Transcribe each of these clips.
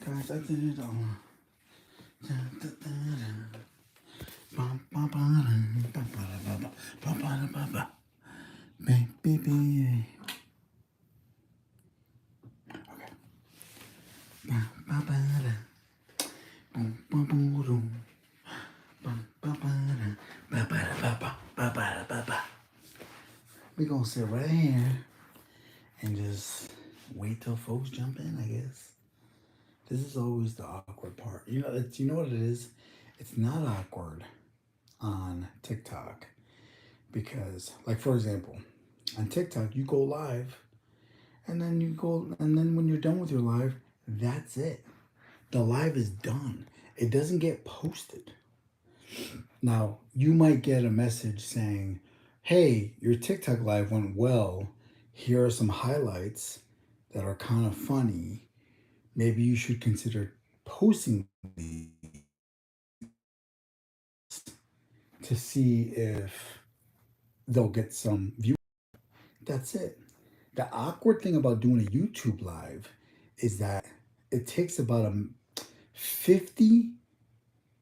Guys, I did it all. Baby. We gonna sit right here and just wait till folks jump in, I guess. This is always the awkward part. You know what it is? It's not awkward on TikTok because, like, for example, on TikTok you go live, and then when you're done with your live, that's it. The live is done. It doesn't get posted. Now you might get a message saying, "Hey, your TikTok live went well. Here are some highlights that are kind of funny. Maybe you should consider posting these to see if they'll get some views." That's it. The awkward thing about doing a YouTube live is that it takes about 50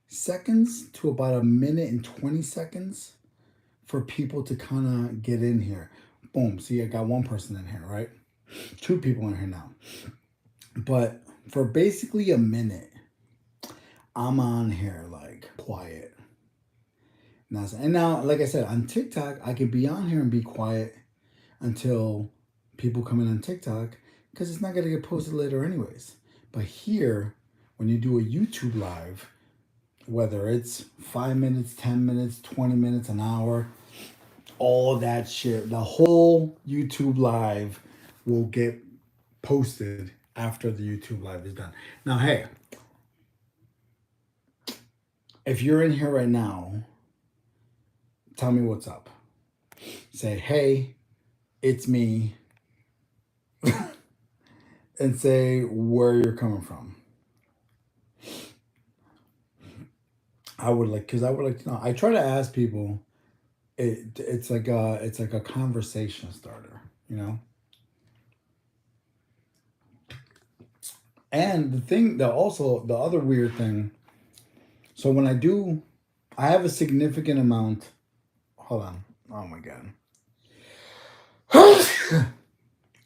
seconds to about a minute and 20 seconds for people to kind of get in here. Boom. See, I got one person in here, right? Two people in here now. But for basically a minute, I'm on here like quiet. Now, like I said, on TikTok, I can be on here and be quiet until people come in on TikTok because it's not going to get posted later anyways. But here, when you do a YouTube live, whether it's 5 minutes, 10 minutes, 20 minutes, an hour, all that shit, the whole YouTube live will get posted after the YouTube live is done. Now, hey, if you're in here right now, tell me what's up. Say, "Hey, it's me," and say where you're coming from. I would like to know. I try to ask people. It's like a conversation starter, you know. And the other weird thing. So when I have a significant amount. Hold on. Oh my god.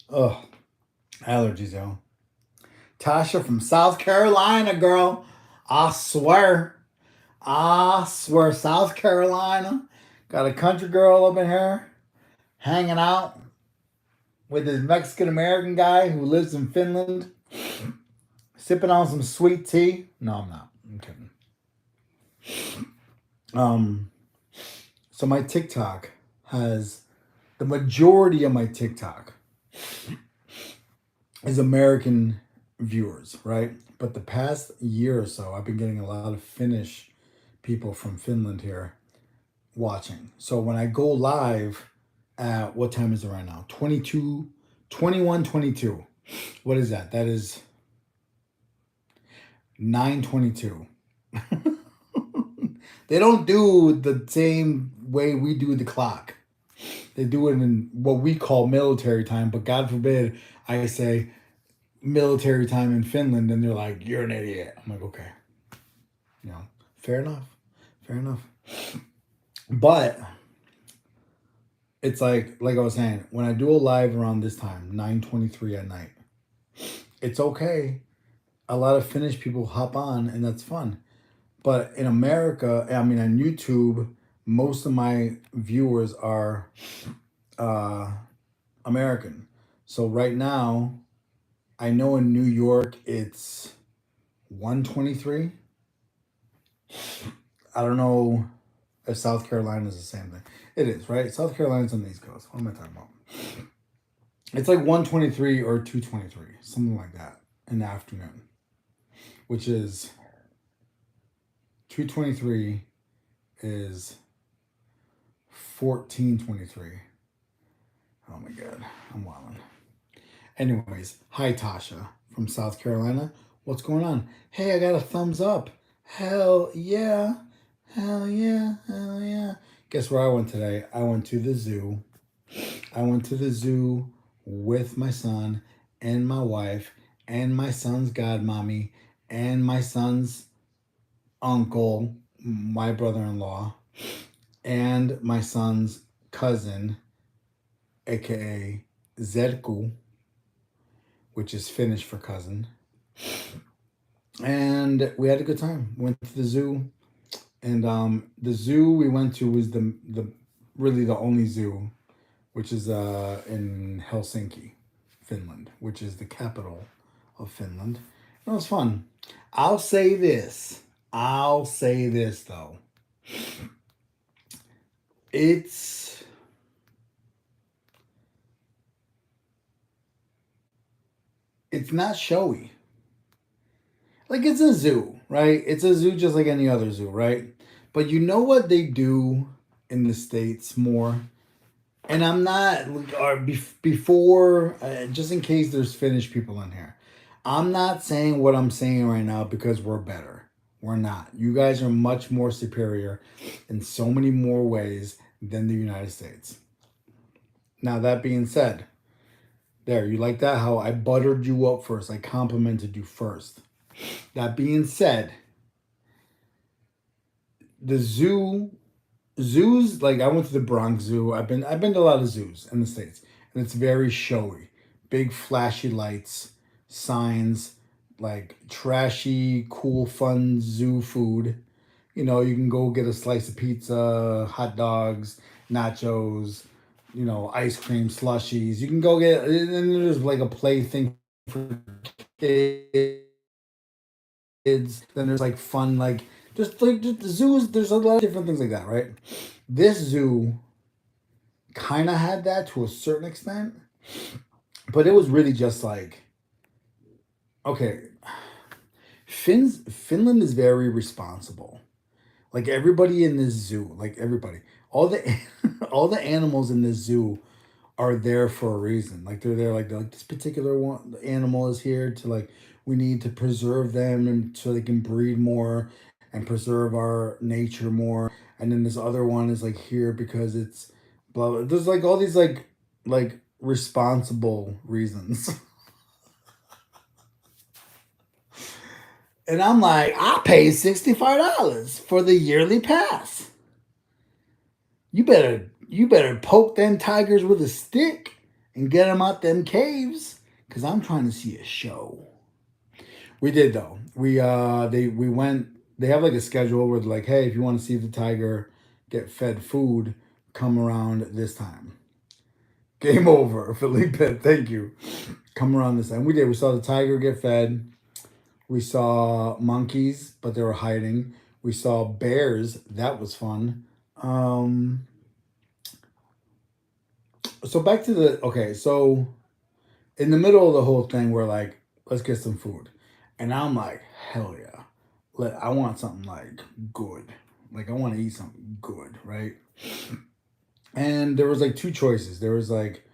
Ugh, allergies, yo. Tasha from South Carolina, girl. I swear. I swear, South Carolina. Got a country girl up in here hanging out with this Mexican American guy who lives in Finland, sipping on some sweet tea. No, I'm not. I'm kidding. Um, so my TikTok has the majority of my TikTok is American viewers, right? But the past year or so, I've been getting a lot of Finnish people from Finland here watching. So when I go live at, what time is it right now? 22, 21, 22. What is that? That is 9:22. They don't do the same way we do the clock. They do it in what we call military time, but God forbid I say military time in Finland and they're like, "You're an idiot." I'm like, "Okay." You know, fair enough. Fair enough. But it's like I was saying, when I do a live around this time, 9:23 at night, it's okay. A lot of Finnish people hop on and that's fun. But in America, I mean on YouTube, most of my viewers are uh, American. So right now, I know in New York it's 1:23. I don't know if South Carolina is the same thing. It is, right? South Carolina's on the East Coast. What am I talking about? It's like 1:23 or 2:23, something like that in the afternoon, which is 2:23 is 14:23. Oh my god, I'm wilding. Anyways, hi Tasha from South Carolina. What's going on? Hey, I got a thumbs up. Hell yeah. Hell yeah. Hell yeah. Guess where I went today? I went to the zoo. I went to the zoo with my son and my wife, and my son's godmommy and my son's uncle, my brother-in-law, and my son's cousin, aka Zerku, which is Finnish for cousin. And we had a good time. Went to the zoo, and the zoo we went to was the really the only zoo, which is in Helsinki, Finland, which is the capital of Finland. It was fun. I'll say this. I'll say this though. It's it's not showy. Like it's a zoo, right? It's a zoo just like any other zoo, right? But you know what they do in the states more, and I'm not before just in case there's Finnish people in here. I'm not saying what I'm saying right now because we're better. We're not. You guys are much more superior in so many more ways than the United States. Now that being said, there, you like that? How I buttered you up first. I complimented you first. That being said, the zoos, like I went to the Bronx Zoo. I've been to a lot of zoos in the States, and it's very showy. Big flashy lights, signs, like trashy, cool, fun zoo food. You can go get a slice of pizza, hot dogs, nachos, ice cream, slushies. You can go get, and then there's like a plaything for kids. Then there's like fun, like just the zoos. There's a lot of different things like that, right? This zoo kind of had that to a certain extent, but it was really just like, okay, Finland is very responsible. Like everybody in this zoo, like everybody, all the all the animals in this zoo are there for a reason. Like they're like this particular one animal is here to like we need to preserve them and so they can breed more and preserve our nature more. And then this other one is like here because it's blah blah. There's like all these like responsible reasons. And I'm like, I paid $65 for the yearly pass. You better poke them tigers with a stick and get them out them caves, cause I'm trying to see a show. We did though. We went. They have like a schedule where they're like, hey, if you want to see the tiger get fed food, come around this time. Game over, Felipe. Thank you. Come around this time. We did. We saw the tiger get fed. We saw monkeys, but they were hiding. We saw bears. That was fun. Um, so back to the okay. So in the middle of the whole thing, we're like, let's get some food, and I'm like, hell yeah, I want something like good. Like I want to eat something good, right? And there was like two choices. There was like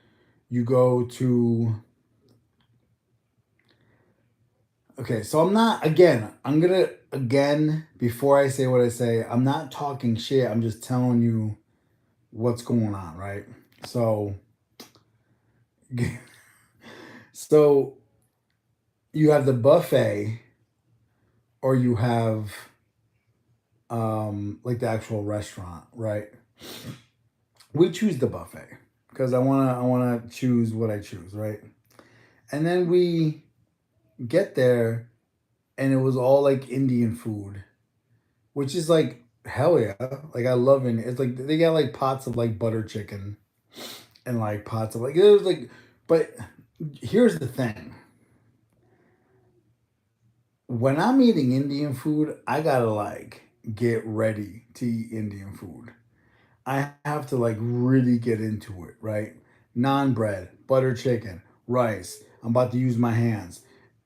you go to okay, so I'm gonna again before I say what I say, I'm not talking shit. I'm just telling you what's going on, right? So so you have the buffet or you have like the actual restaurant, right? We choose the buffet because I wanna choose what I choose, right? And then we get there and it was all like Indian food, which is like hell yeah. Like I love it. It's like they got like pots of like butter chicken and like pots of like it was like but here's the thing. When I'm eating Indian food, I gotta like get ready to eat Indian food. I have to like really get into it, right? Naan bread, butter chicken, rice. I'm about to use my hands.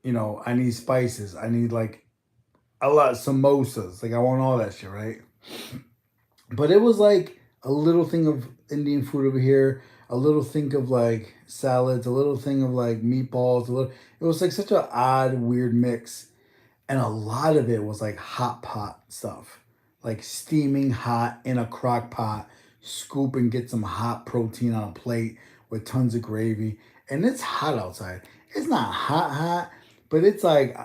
I need spices. I need like a lot of samosas. Like I want all that shit, right? But it was like a little thing of Indian food over here, a little thing of like salads, a little thing of like meatballs, a little it was like such an odd, weird mix. And a lot of it was like hot pot stuff. Like steaming hot in a crock pot, scoop and get some hot protein on a plate with tons of gravy. And it's hot outside. It's not hot hot, but it's like,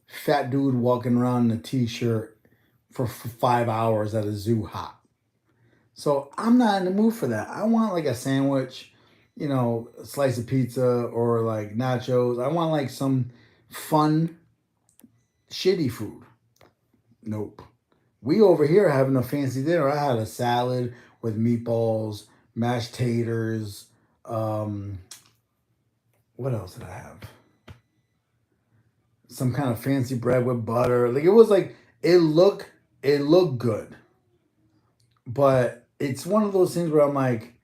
fat dude walking around in a t-shirt for 5 hours at a zoo hot. So I'm not in the mood for that. I want like a sandwich, a slice of pizza or like nachos. I want like some fun, shitty food. Nope. We over here having a fancy dinner. I had a salad with meatballs, mashed taters. Um, what else did I have? Some kind of fancy bread with butter. Like it was like it looked good, but it's one of those things where I'm like,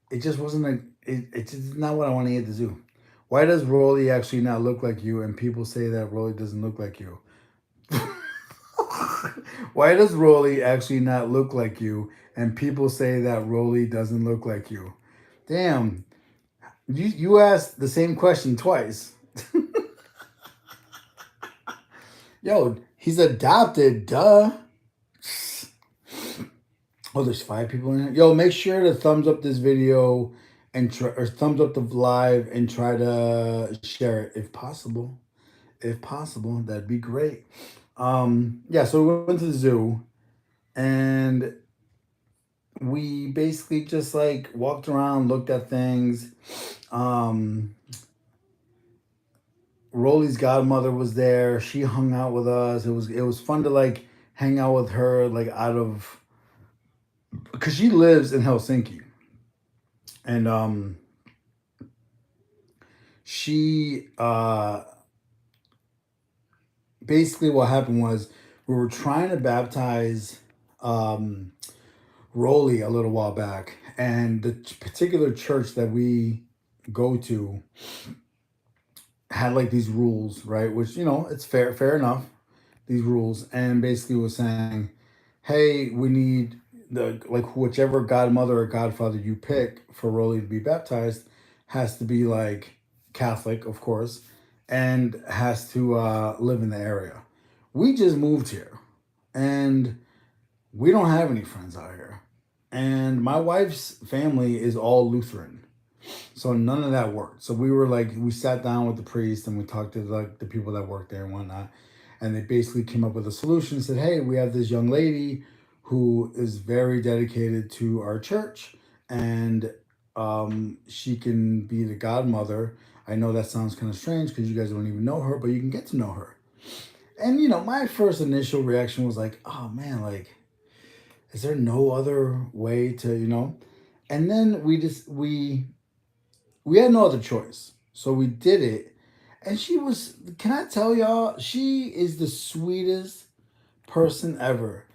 it just wasn't it's just not what I want to eat at the zoo. Why does Rolly actually not look like you, and people say that Rolly doesn't look like you? Why does Rolly actually not look like you, and people say that Rolly doesn't look like you? Damn, you asked the same question twice. Yo, he's adopted, duh. Oh, there's 5 people in here. Yo, make sure to thumbs up this video and or thumbs up the live and try to share it if possible. If possible, that'd be great. Yeah, so we went to the zoo and we basically just like walked around, looked at things. Um, Rolly's godmother was there. She hung out with us. It was fun to like hang out with her, like out of because she lives in Helsinki, and she basically what happened was we were trying to baptize um, Rolly a little while back, and the particular church that we go to had like these rules, right? Which it's fair enough. These rules, and basically was saying, "Hey, we need the like whichever godmother or godfather you pick for Rolly to be baptized has to be like Catholic, of course, and has to live in the area." We just moved here, and we don't have any friends out here, and my wife's family is all Lutheran. So none of that worked. So we were like, we sat down with the priest and we talked to like the people that work there and whatnot, and they basically came up with a solution. Said, "Hey, we have this young lady who is very dedicated to our church, and she can be the godmother." I know that sounds kind of strange because you guys don't even know her, but you can get to know her. And my first initial reaction was like, "Oh man, like, is there no other way to?" And then we had no other choice. So we did it. And she was, can I tell y'all, she is the sweetest person ever.